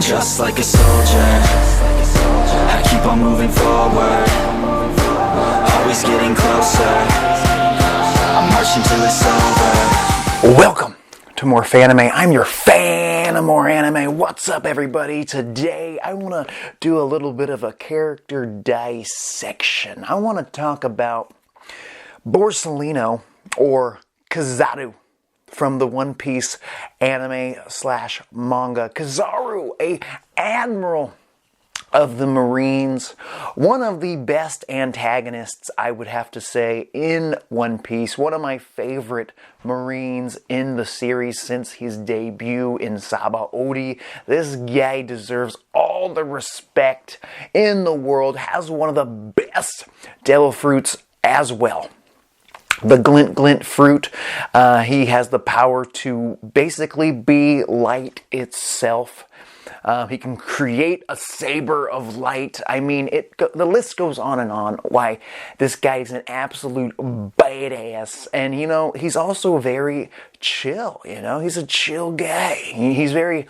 just like a soldier, I keep on moving forward, always getting closer, I'm marching till it's over. Welcome to more Fanime. I'm your fan of more anime. What's up, everybody? Today I want to do a little bit of a character dissection. I want to talk about Borsalino, or Kizaru, from the One Piece anime slash manga. Kizaru, a admiral of the Marines, one of the best antagonists, I would have to say, in One Piece. One of my favorite Marines in the series since his debut in Sabaody. This guy deserves all the respect in the world, has one of the best devil fruits as well. The glint glint fruit. He has the power to basically be light itself. He can create a saber of light. I mean, the list goes on and on why this guy's an absolute badass. And, you know, he's also very chill, you know. He's a chill guy. He's very,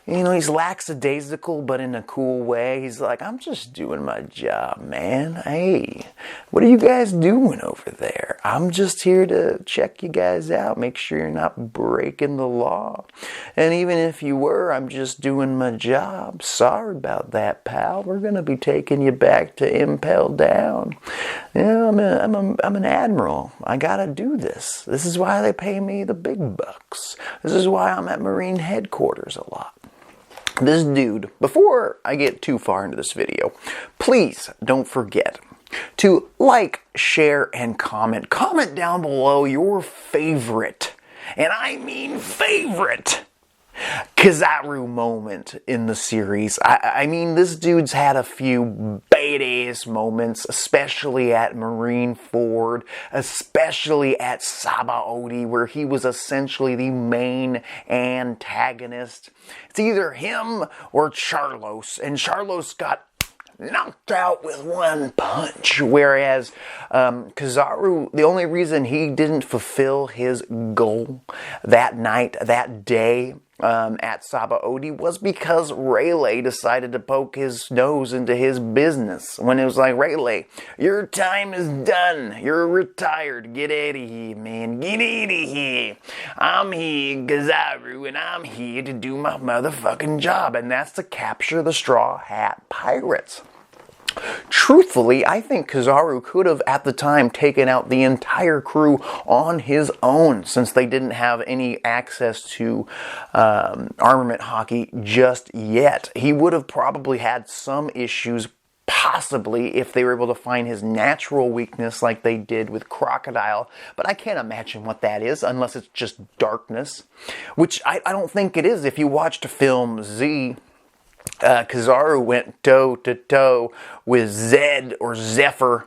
you know, he's lackadaisical, but in a cool way. He's like, I'm just doing my job, man. Hey, what are you guys doing over there? I'm just here to check you guys out, make sure you're not breaking the law. And even if you were, I'm just doing my job. Sorry about that, pal. We're going to be taking you back to Impel Down. Yeah, I'm an admiral. I got to do this. This is why they pay me the big bucks. This is why I'm at Marine headquarters a lot. This dude, before I get too far into this video, please don't forget to like, share, and comment. Comment down below your favorite, and I mean favorite, Kizaru moment in the series. I mean, this dude's had a few badass moments, especially at Marine Ford, especially at Sabaody, where he was essentially the main antagonist. It's either him or Charlos, and Charlos got knocked out with one punch, whereas Kizaru, the only reason he didn't fulfill his goal that night, that day, at Sabaody was because Rayleigh decided to poke his nose into his business. When it was like, Rayleigh, your time is done. You're retired. Get out of here, man. Get out of here. I'm here, Kizaru, and I'm here to do my motherfucking job, and that's to capture the Straw Hat Pirates. Truthfully, I think Kizaru could have, at the time, taken out the entire crew on his own, since they didn't have any access to armament hockey just yet. He would have probably had some issues, possibly, if they were able to find his natural weakness like they did with Crocodile, but I can't imagine what that is, unless it's just darkness, which I don't think it is. If you watched film Z, Kizaru went toe-to-toe with Zed or Zephyr,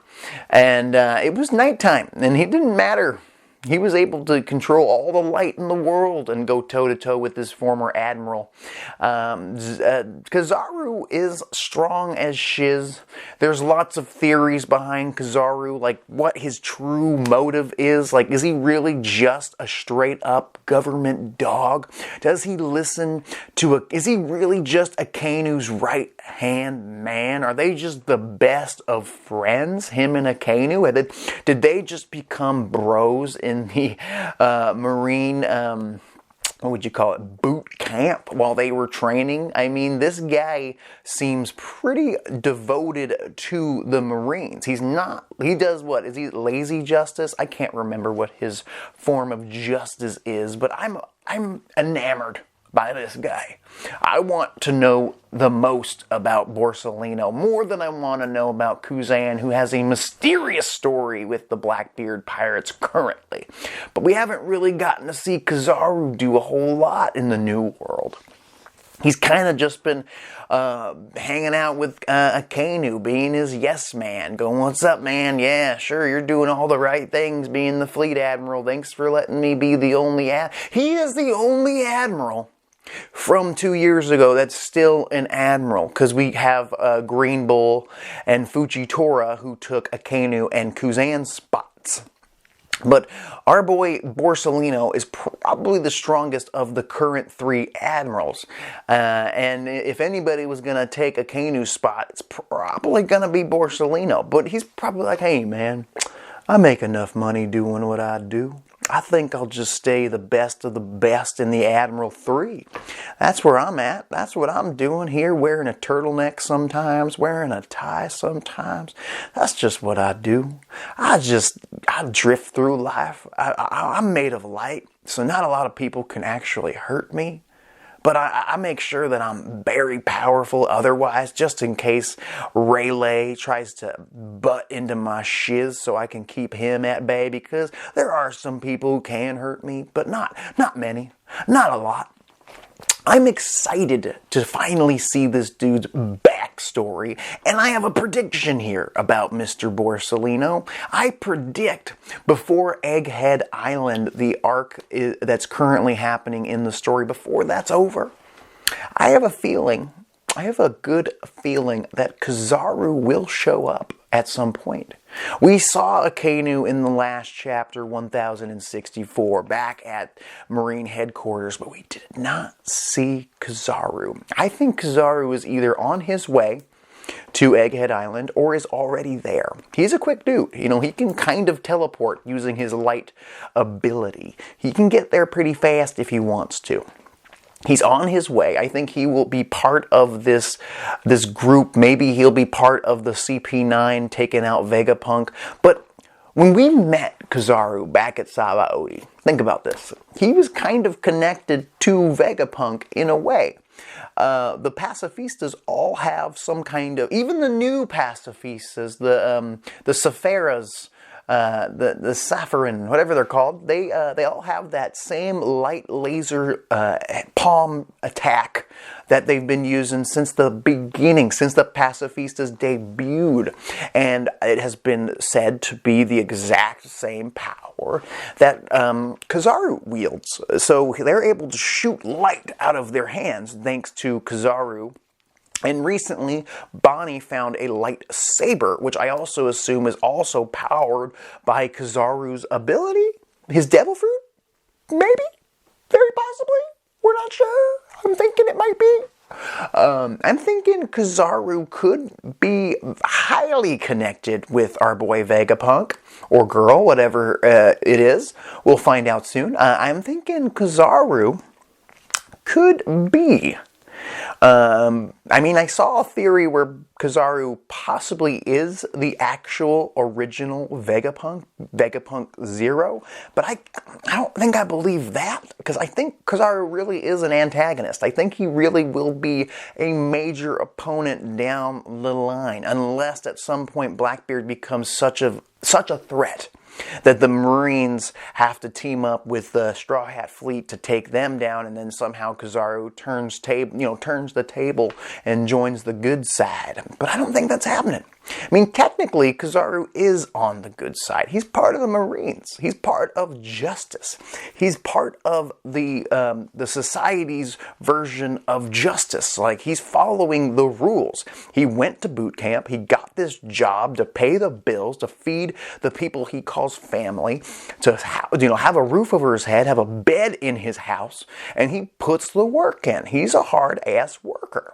and it was nighttime, and it didn't matter. He was able to control all the light in the world and go toe-to-toe with his former admiral. Kizaru is strong as shiz. There's lots of theories behind Kizaru, like what his true motive is. Like, is he really just a straight-up government dog? Does he listen to is he really just Akainu's right-hand man? Are they just the best of friends, him and Akainu? Did they just become bros in the Marine, what would you call it, boot camp while they were training? I mean, this guy seems pretty devoted to the Marines. He's not, he does what? Is he lazy justice? I can't remember what his form of justice is, but I'm enamored by this guy. I want to know the most about Borsalino, more than I want to know about Kuzan, who has a mysterious story with the Blackbeard pirates currently. But we haven't really gotten to see Kizaru do a whole lot in the New World. He's kind of just been hanging out with Akainu, being his yes man, going, what's up, man? Yeah, sure, you're doing all the right things, being the fleet admiral. Thanks for letting me be the only He is the only admiral from 2 years ago that's still an admiral, because we have Green Bull and Fujitora who took Akainu and Kuzan's spots. But our boy Borsalino is probably the strongest of the current 3 admirals. And if anybody was going to take Akainu's spot, it's probably going to be Borsalino. But he's probably like, hey man, I make enough money doing what I do. I think I'll just stay the best of the best in the Admiral 3. That's where I'm at. That's what I'm doing here, wearing a turtleneck sometimes, wearing a tie sometimes. That's just what I do. I drift through life. I'm made of light, so not a lot of people can actually hurt me. But I make sure that I'm very powerful otherwise, just in case Rayleigh tries to butt into my shiz so I can keep him at bay, because there are some people who can hurt me, but not many, not a lot. I'm excited to finally see this dude's backstory, and I have a prediction here about Mr. Borsalino. I predict before Egghead Island, the arc that's currently happening in the story, before that's over, I have a good feeling that Kizaru will show up at some point. We saw Akainu in the last chapter, 1064, back at Marine headquarters, but we did not see Kizaru. I think Kizaru is either on his way to Egghead Island or is already there. He's a quick dude. You know, he can kind of teleport using his light ability. He can get there pretty fast if he wants to. He's on his way. I think he will be part of this group. Maybe he'll be part of the CP9 taking out Vegapunk. But when we met Kizaru back at Sabaody, think about this. He was kind of connected to Vegapunk in a way. The pacifistas all have some kind of, even the new pacifistas, the Sephiras, the Safarin, whatever they're called, they all have that same light laser palm attack that they've been using since the beginning, since the pacifistas debuted. And it has been said to be the exact same power that Kizaru wields. So they're able to shoot light out of their hands thanks to Kizaru. And recently, Bonnie found a lightsaber, which I also assume is also powered by Kizaru's ability? His devil fruit? Maybe? Very possibly? We're not sure. I'm thinking it might be. I'm thinking Kizaru could be highly connected with our boy Vegapunk, or girl, whatever it is. We'll find out soon. I'm thinking Kizaru could be... I mean, I saw a theory where Kizaru possibly is the actual original Vegapunk Zero, but I don't think I believe that, because I think Kizaru really is an antagonist. I think he really will be a major opponent down the line, unless at some point Blackbeard becomes such a threat that the Marines have to team up with the Straw Hat Fleet to take them down, and then somehow Kizaru turns the table and joins the good side. But I don't think that's happening. I mean, technically, Kizaru is on the good side. He's part of the Marines. He's part of justice. He's part of the society's version of justice. Like, he's following the rules. He went to boot camp. He got this job to pay the bills, to feed the people he calls family, to have a roof over his head, have a bed in his house, and he puts the work in. He's a hard-ass worker.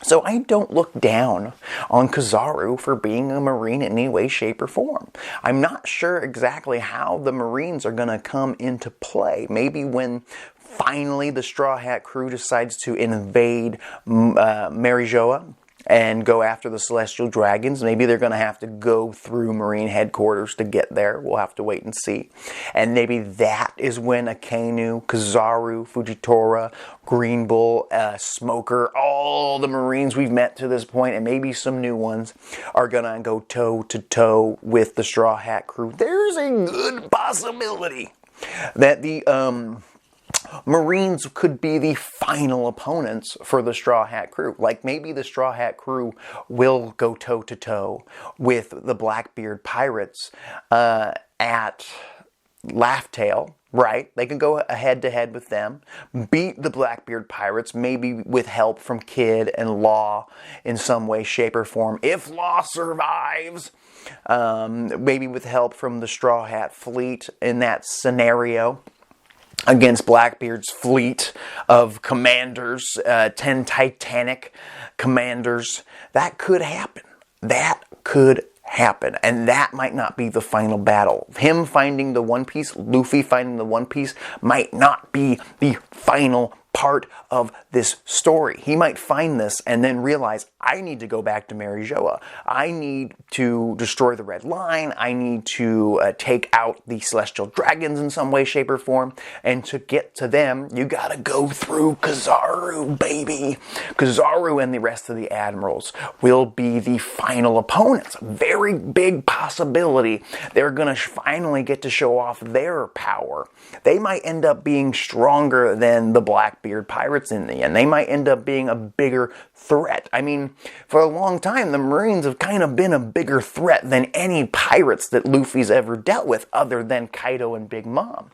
So I don't look down on Kizaru for being a Marine in any way, shape, or form. I'm not sure exactly how the Marines are going to come into play. Maybe when finally the Straw Hat crew decides to invade Marijoa and go after the Celestial Dragons. Maybe they're going to have to go through Marine headquarters to get there. We'll have to wait and see. And maybe that is when Akainu, Kizaru, Fujitora, Green Bull, Smoker, all the Marines we've met to this point, and maybe some new ones, are going to go toe-to-toe with the Straw Hat crew. There's a good possibility that the Marines could be the final opponents for the Straw Hat crew. Like, maybe the Straw Hat crew will go toe-to-toe with the Blackbeard pirates at Laugh Tale, right? They can go head to head with them, beat the Blackbeard pirates, maybe with help from Kid and Law in some way, shape, or form. If Law survives, maybe with help from the Straw Hat fleet in that scenario against Blackbeard's fleet of commanders, 10 Titanic commanders. That could happen. That could happen. And that might not be the final battle. Him finding the One Piece, Luffy finding the One Piece, might not be the final part of this story. He might find this and then realize, I need to go back to Marijoa. I need to destroy the Red Line. I need to take out the Celestial Dragons in some way, shape, or form. And to get to them, you gotta go through Kizaru, baby. Kizaru and the rest of the admirals will be the final opponents. Very big possibility they're gonna finally get to show off their power. They might end up being stronger than the Blackbeard pirates in the end. They might end up being a bigger threat. I mean, for a long time, the Marines have kind of been a bigger threat than any pirates that Luffy's ever dealt with, other than Kaido and Big Mom.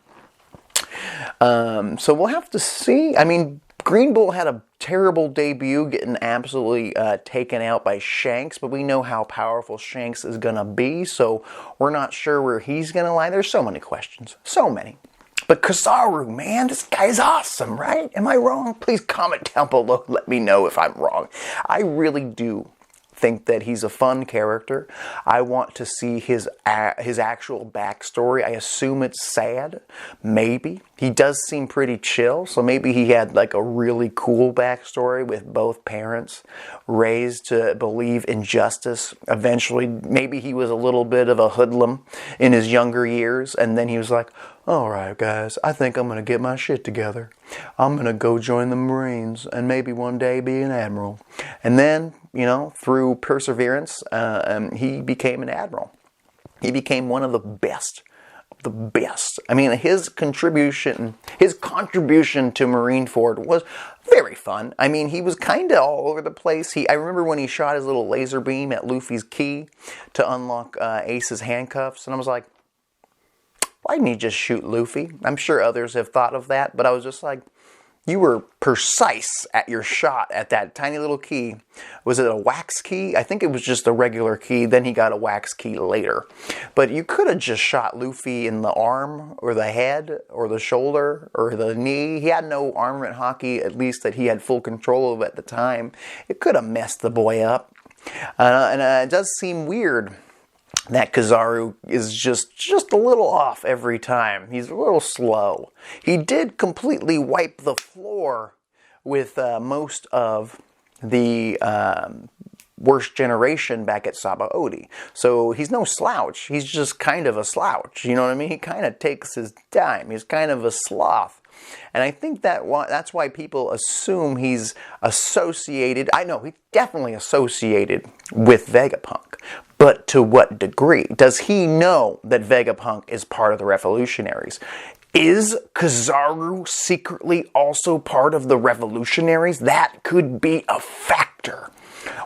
So we'll have to see. I mean, Green Bull had a terrible debut, getting absolutely taken out by Shanks, but we know how powerful Shanks is going to be, so we're not sure where he's going to lie. There's so many questions. So many. But Kizaru, man, this guy's awesome, right? Am I wrong? Please comment down below and let me know if I'm wrong. I really do think that he's a fun character. I want to see his actual backstory. I assume it's sad. Maybe. He does seem pretty chill, so maybe he had like a really cool backstory with both parents raised to believe in justice. Eventually, maybe he was a little bit of a hoodlum in his younger years, and then he was like, all right, guys, I think I'm going to get my shit together. I'm going to go join the Marines and maybe one day be an admiral. And then, you know, through perseverance, he became an admiral. He became one of the best. The best. I mean, his contribution to Marineford was very fun. I mean, he was kind of all over the place. I remember when he shot his little laser beam at Luffy's key to unlock Ace's handcuffs, and I was like, why didn't he just shoot Luffy? I'm sure others have thought of that, but I was just like, you were precise at your shot at that tiny little key. Was it a wax key? I think it was just a regular key. Then he got a wax key later. But you could have just shot Luffy in the arm or the head or the shoulder or the knee. He had no armament hockey, at least that he had full control of at the time. It could have messed the boy up. And it does seem weird that Kizaru is just a little off every time. He's a little slow. He did completely wipe the floor with most of the worst generation back at Sabaody. So he's no slouch. He's just kind of a slouch. You know what I mean? He kind of takes his time. He's kind of a sloth. And I think that's why people assume he's associated. I know he's definitely associated with Vegapunk. But to what degree? Does he know that Vegapunk is part of the revolutionaries? Is Kizaru secretly also part of the revolutionaries? That could be a factor.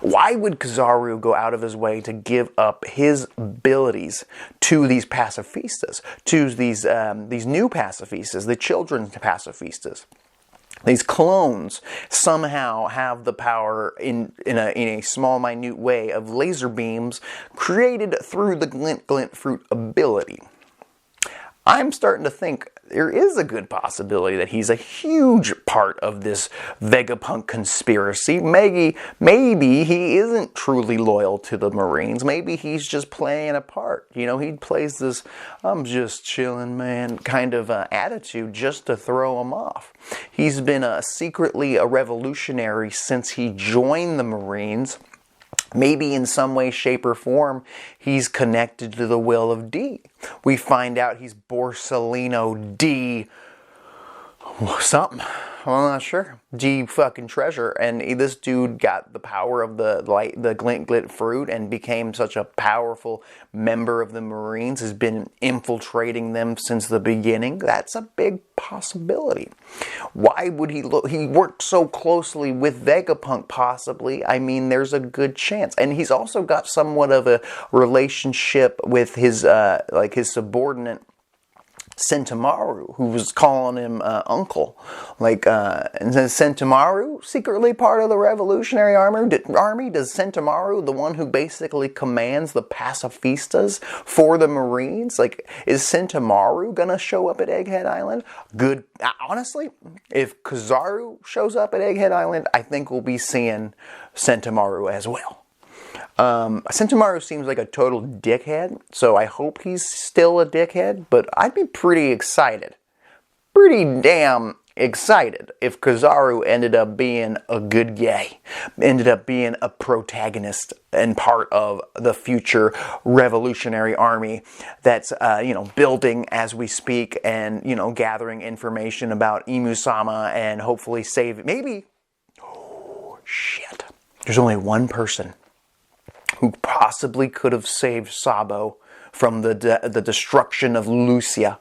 Why would Kizaru go out of his way to give up his abilities to these pacifistas, to these new pacifistas, the children's pacifistas? These clones somehow have the power in a small, minute way of laser beams created through the glint fruit ability. I'm starting to think there is a good possibility that he's a huge part of this Vegapunk conspiracy. Maybe he isn't truly loyal to the Marines. Maybe he's just playing a part. You know, he plays this, I'm just chilling, man, kind of attitude just to throw him off. He's been secretly a revolutionary since he joined the Marines. Maybe in some way, shape, or form, he's connected to the will of D. We find out he's Borsalino D something. I'm not sure. D fucking treasure. And this dude got the power of the glint fruit and became such a powerful member of the Marines, has been infiltrating them since the beginning. That's a big possibility. Why would he worked so closely with Vegapunk possibly? I mean, there's a good chance. And he's also got somewhat of a relationship with his subordinate Sentomaru, who was calling him uncle. And says Sentomaru secretly part of the Revolutionary Army? Does Sentomaru, the one who basically commands the pacifistas for the Marines? Is Sentomaru gonna show up at Egghead Island? Good. Honestly, if Kizaru shows up at Egghead Island, I think we'll be seeing Sentomaru as well. Sentomaru seems like a total dickhead, so I hope he's still a dickhead, but I'd be pretty excited. Pretty damn excited if Kizaru ended up being a good guy, ended up being a protagonist and part of the future Revolutionary Army that's, building as we speak and, gathering information about Imusama and hopefully save, maybe, oh, shit. There's only one person who possibly could have saved Sabo from the destruction of Lucia.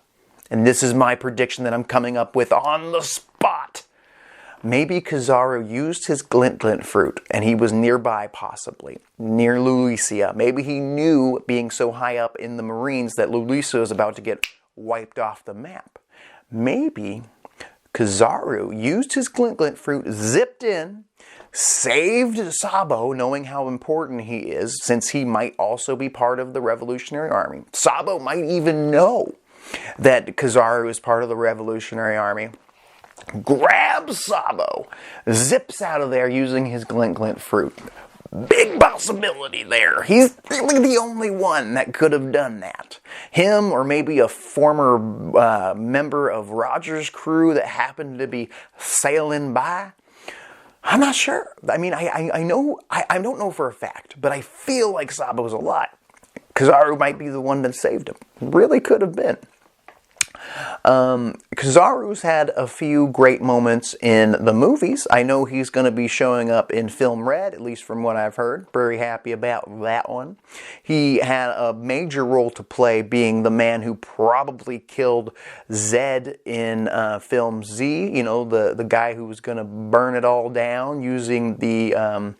And this is my prediction that I'm coming up with on the spot. Maybe Kizaru used his glint fruit, and he was nearby possibly, near Lucia. Maybe he knew, being so high up in the Marines, that Lucia was about to get wiped off the map. Maybe Kizaru used his glint fruit, zipped in, saved Sabo, knowing how important he is, since he might also be part of the Revolutionary Army. Sabo might even know that Kizaru is part of the Revolutionary Army. Grabs Sabo, zips out of there using his glint fruit. Big possibility there. He's really the only one that could have done that. Him, or maybe a former member of Roger's crew that happened to be sailing by. I'm not sure. I mean, I don't know for a fact, but I feel like Sabo's alive. Kizaru might be the one that saved him. Really could have been. Kizaru's had a few great moments in the movies. I know he's going to be showing up in Film Red, at least from what I've heard. Very happy about that one. He had a major role to play, being the man who probably killed Zed in Film Z. The guy who was going to burn it all down using the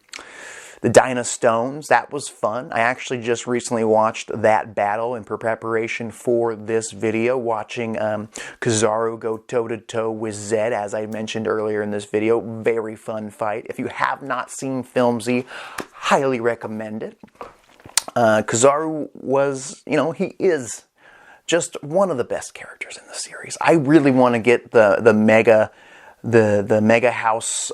Dyna Stones. That was fun. I actually just recently watched that battle in preparation for this video, watching Kizaru go toe-to-toe with Zed, as I mentioned earlier in this video. Very fun fight. If you have not seen Film Z, highly recommend it. Kizaru was, he is just one of the best characters in the series. I really want to get the Mega House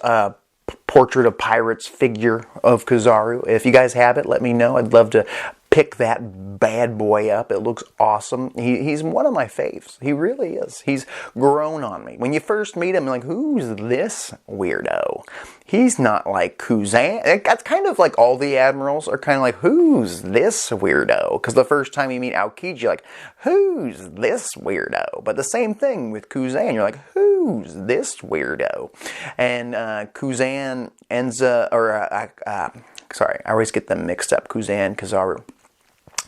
Portrait of Pirates figure of Kizaru. If you guys have it, let me know. I'd love to pick that bad boy up. It looks awesome. He's one of my faves. He really is. He's grown on me. When you first meet him, you're like, who's this weirdo? He's not like Kuzan. That's kind of like all the admirals are kind of like, who's this weirdo? Because the first time you meet Aokiji, you're like, who's this weirdo? But the same thing with Kuzan. You're like, who's this weirdo? And Kuzan ends sorry, I always get them mixed up. Kuzan, Kizaru.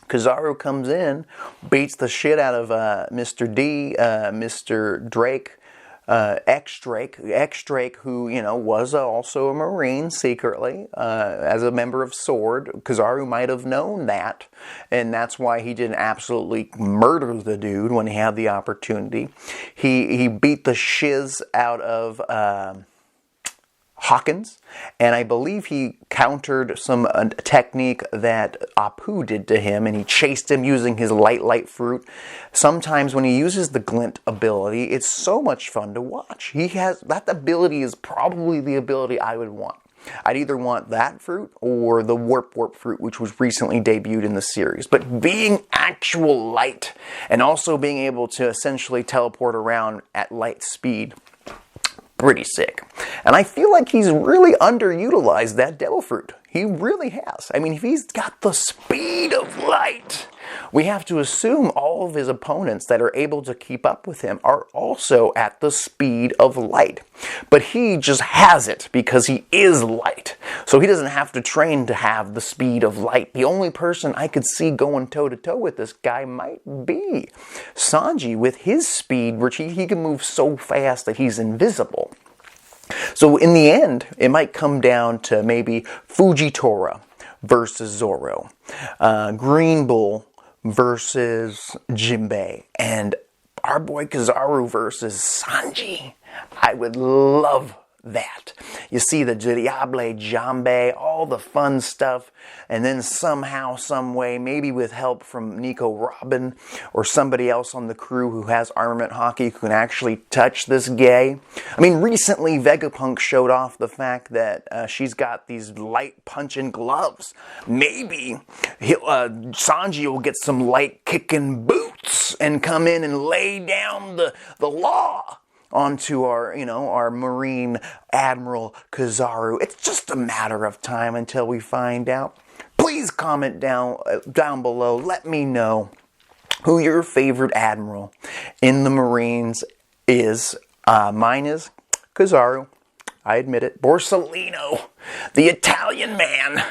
Kizaru comes in, beats the shit out of Mr. D, Mr. Drake, X-Drake, who, was also a Marine secretly, as a member of SWORD. Kizaru might have known that, and that's why he didn't absolutely murder the dude when he had the opportunity. He beat the shiz out of Hawkins, and I believe he countered some technique that Apu did to him, and he chased him using his light fruit. Sometimes when he uses the glint ability, it's so much fun to watch. That ability is probably the ability I would want. I'd either want that fruit or the warp fruit, which was recently debuted in the series. But being actual light, and also being able to essentially teleport around at light speed, pretty sick. And I feel like he's really underutilized that devil fruit. He really has. I mean, if he's got the speed of light, we have to assume all of his opponents that are able to keep up with him are also at the speed of light. But he just has it because he is light. So he doesn't have to train to have the speed of light. The only person I could see going toe-to-toe with this guy might be Sanji with his speed, which he can move so fast that he's invisible. So in the end, it might come down to maybe Fujitora versus Zoro, Green Bull versus Jinbei, and our boy Kizaru versus Sanji. I would love that. You see the Diable Jambe, all the fun stuff, and then somehow, some way, maybe with help from Nico Robin or somebody else on the crew who has armament hockey who can actually touch this gay. I mean, recently Vegapunk showed off the fact that she's got these light punching gloves. Maybe Sanji will get some light kicking boots and come in and lay down the law onto our Marine Admiral Kizaru. It's just a matter of time until we find out. Please comment down below. Let me know who your favorite admiral in the Marines is. Mine is Kizaru. I admit it. Borsalino, the Italian man.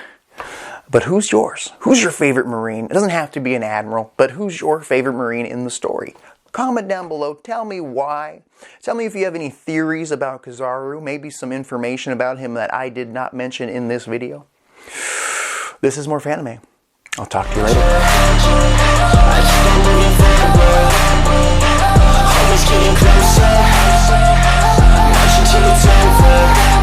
But who's yours? Who's your favorite Marine? It doesn't have to be an admiral, but who's your favorite Marine in the story? Comment down below. Tell me why. Tell me if you have any theories about Kizaru. Maybe some information about him that I did not mention in this video. This is more Fanime. I'll talk to you later. Always getting closer, watching till it's over.